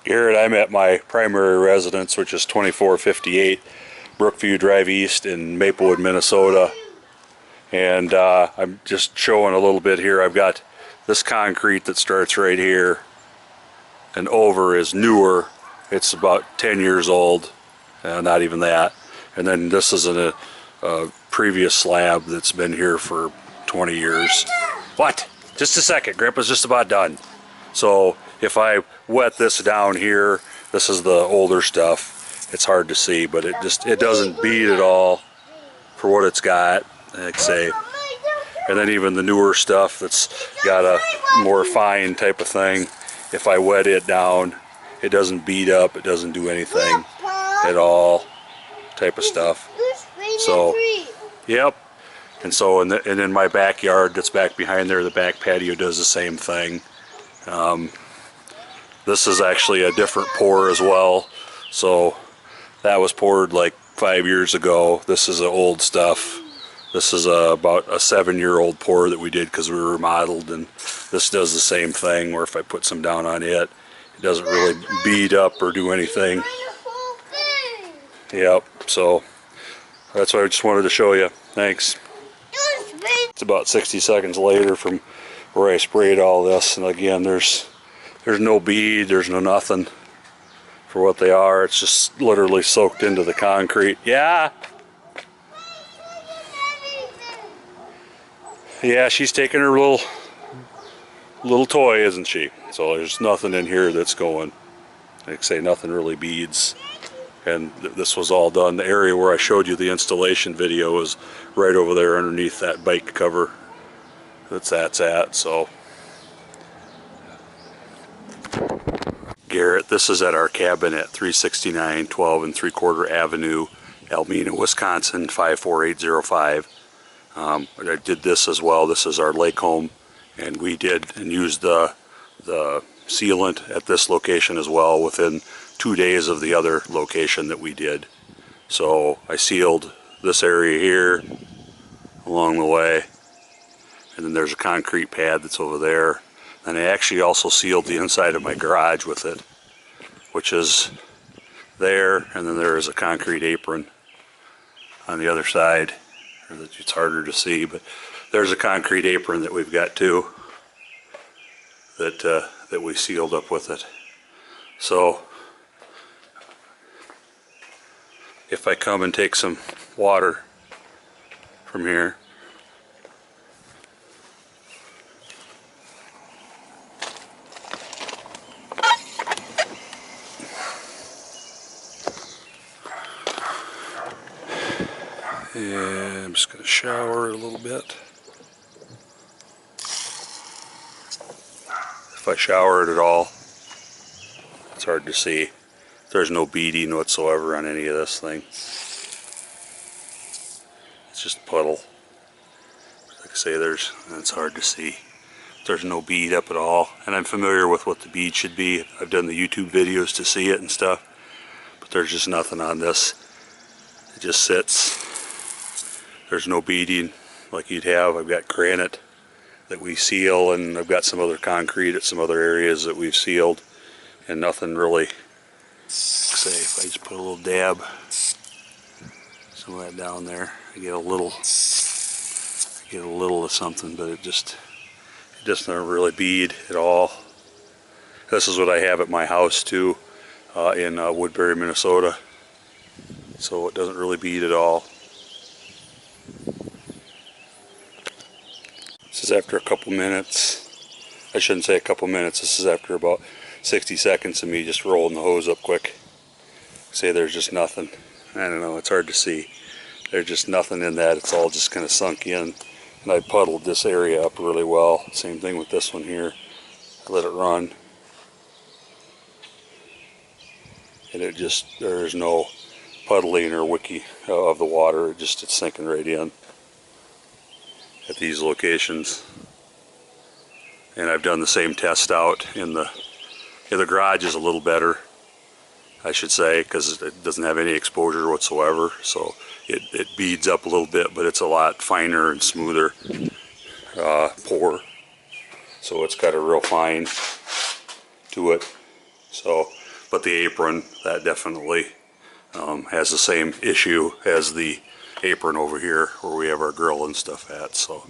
Garrett, I'm at my primary residence, which is 2458 Brookview Drive East in Maplewood, Minnesota. And I'm just showing a little bit here. I've got this concrete that starts right here and over is newer. It's about 10 years old, not even that. And then this is a previous slab that's been here for 20 years. What? Just a second, Grandpa's just about done. So if I wet this down here, this is the older stuff. It's hard to see, but it doesn't bead at all for what it's got, like I say. And then even the newer stuff that's got a more fine type of thing, if I wet it down, it doesn't bead up, it doesn't do anything at all, type of stuff. So, yep. And so, and in my backyard that's back behind there, the back patio does the same thing. This is actually a different pour as well. So that was poured like 5 years ago. This is old stuff. This is about a 7-year-old pour that we did because we were remodeled, and this does the same thing, where if I put some down on it, it doesn't really bead up or do anything. Yep, so that's what I just wanted to show you. Thanks. It's about 60 seconds later from where I sprayed all this, and again, there's no bead, there's no nothing for what they are. It's just literally soaked into the concrete. Yeah. Yeah, she's taking her little toy, isn't she? So there's nothing in here that's going. Like I say, nothing really beads. And this was all done. The area where I showed you the installation video is right over there underneath that bike cover that's at. So Garrett, this is at our cabin at 369 12 3/4 Avenue, Almena, Wisconsin 54805. I did this as well. This is our lake home, and we did and used the sealant at this location as well within 2 days of the other location that we did. So I sealed this area here along the way, and then there's a concrete pad that's over there. And I actually also sealed the inside of my garage with it, which is there, and then there is a concrete apron on the other side. It's harder to see, but there's a concrete apron that we've got too, that we sealed up with it. So if I come and take some water from here, and I'm just going to shower it a little bit. If I shower it at all, it's hard to see. There's no beading whatsoever on any of this thing. It's just a puddle. Like I say, it's hard to see. There's no bead up at all. And I'm familiar with what the bead should be. I've done the YouTube videos to see it and stuff. But there's just nothing on this. It just sits. There's no beading like you'd have. I've got granite that we seal, and I've got some other concrete at some other areas that we've sealed, and nothing really. Say, if I just put a little dab, some of that down there, I get a little of something, but it doesn't really bead at all. This is what I have at my house too, in Woodbury, Minnesota. So it doesn't really bead at all. This is after a couple minutes. I shouldn't say a couple minutes. This is after about 60 seconds of me just rolling the hose up quick. Say there's just nothing. I don't know, it's hard to see. There's just nothing in that. It's all just kind of sunk in. And I puddled this area up really well. Same thing with this one here. I let it run. And there's no puddling or wicking of the water. It's sinking right in at these locations. And I've done the same test out in the garage. Is a little better, I should say, because it doesn't have any exposure whatsoever, so it beads up a little bit, but it's a lot finer and smoother pour, so it's got a real fine to it. So But the apron, that definitely has the same issue as the apron over here where we have our grill and stuff at. So